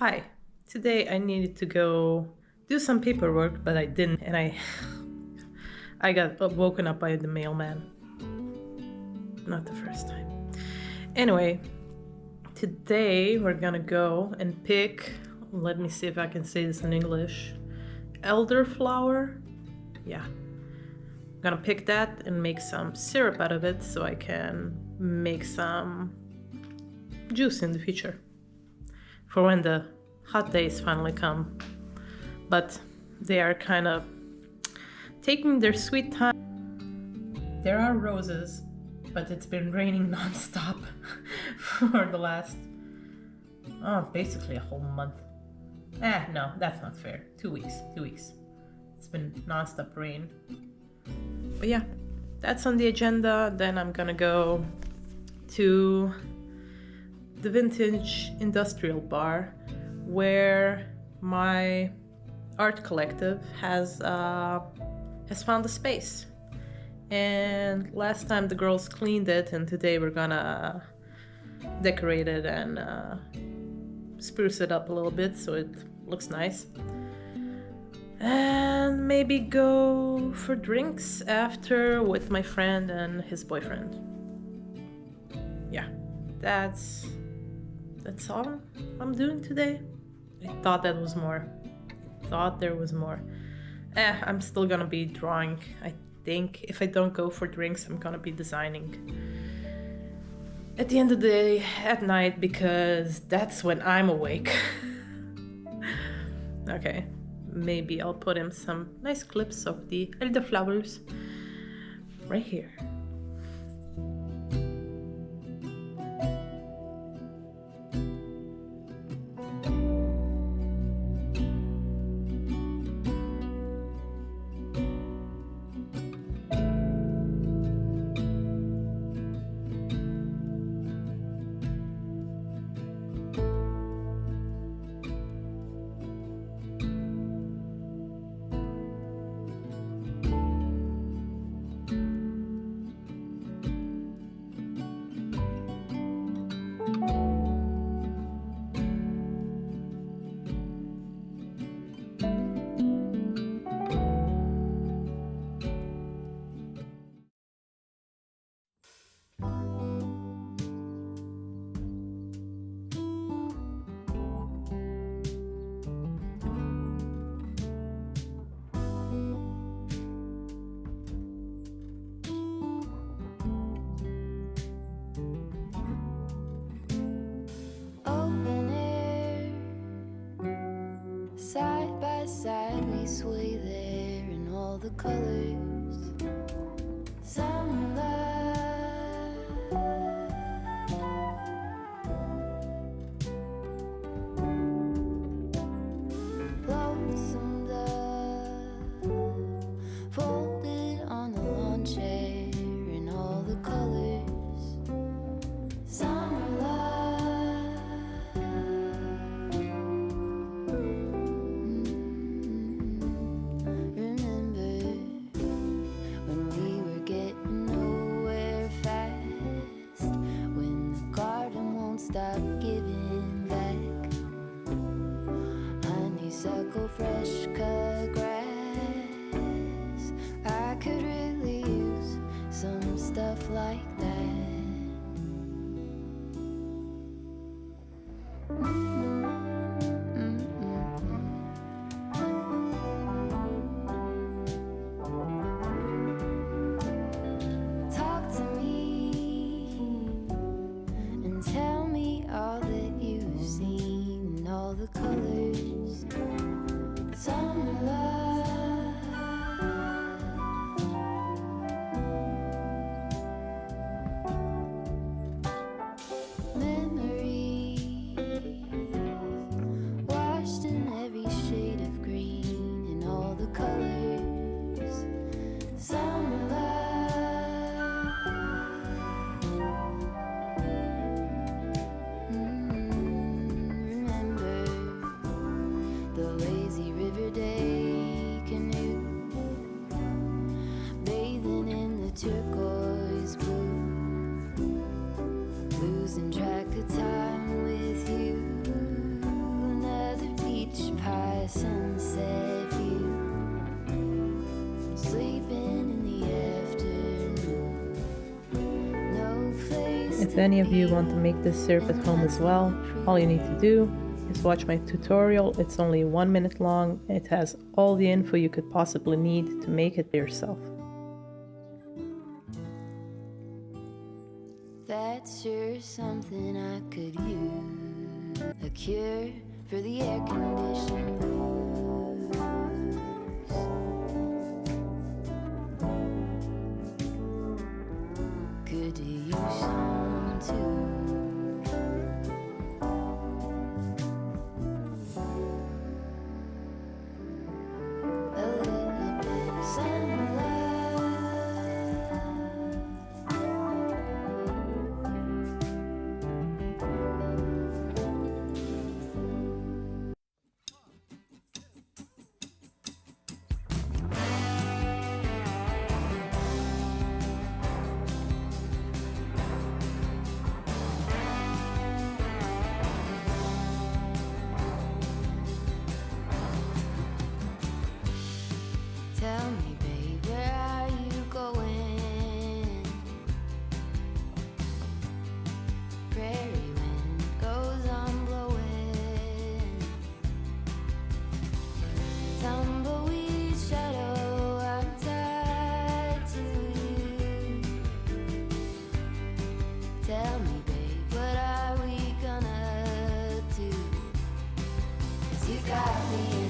Hi. Today I needed to go do some paperwork, but I didn't, and I got woken up by the mailman. Not the first time. Anyway, today we're gonna go and pick. Let me see if I can say this in English. Elderflower. Yeah, I'm gonna pick that and make some syrup out of it, so I can make some juice in the future for when the hot days finally come. But they are kind of taking their sweet time. There are roses, but it's been raining nonstop for the last, basically a whole month. No, that's not fair. 2 weeks. 2 weeks. It's been nonstop rain. But yeah, that's on the agenda. Then I'm gonna go to the vintage industrial bar where my art collective has found a space. And last time the girls cleaned it, and today we're gonna decorate it and spruce it up a little bit so it looks nice. And maybe go for drinks after with my friend and his boyfriend. Yeah, that's all I'm doing today. I thought that was more. Thought there was more. I'm still gonna be drawing. I think if I don't go for drinks, I'm gonna be designing at the end of the day at night because that's when I'm awake. Okay, maybe I'll put in some nice clips of the elderflowers right here. Open air, side by side we sway there in all the colors. Summer love, lonesome dove, folded on the lawn chair in all the colors. Summer love, remember when we were getting nowhere fast, when the garden won't stop giving back. Honeysuckle, fresh cut grass. I could really use some stuff like that. Talk to me and tell me all that you've seen and all the colors. Summer love, memories washed in every shade of green and all the colors. Summer love, remember the lazy river days If any of you want to make this syrup at home as well, all you need to do is watch my tutorial. It's only 1 minute long. It has all the info you could possibly need to make it yourself. That's sure something I could use. A cure for the air conditioned blues. Could you use some too? A little bit of sunlight. Tell me, babe, where are you going? Prairie wind goes on blowing. Tumbleweed shadow, I'm tied to you. Tell me, babe, what are we gonna do? 'Cause you got me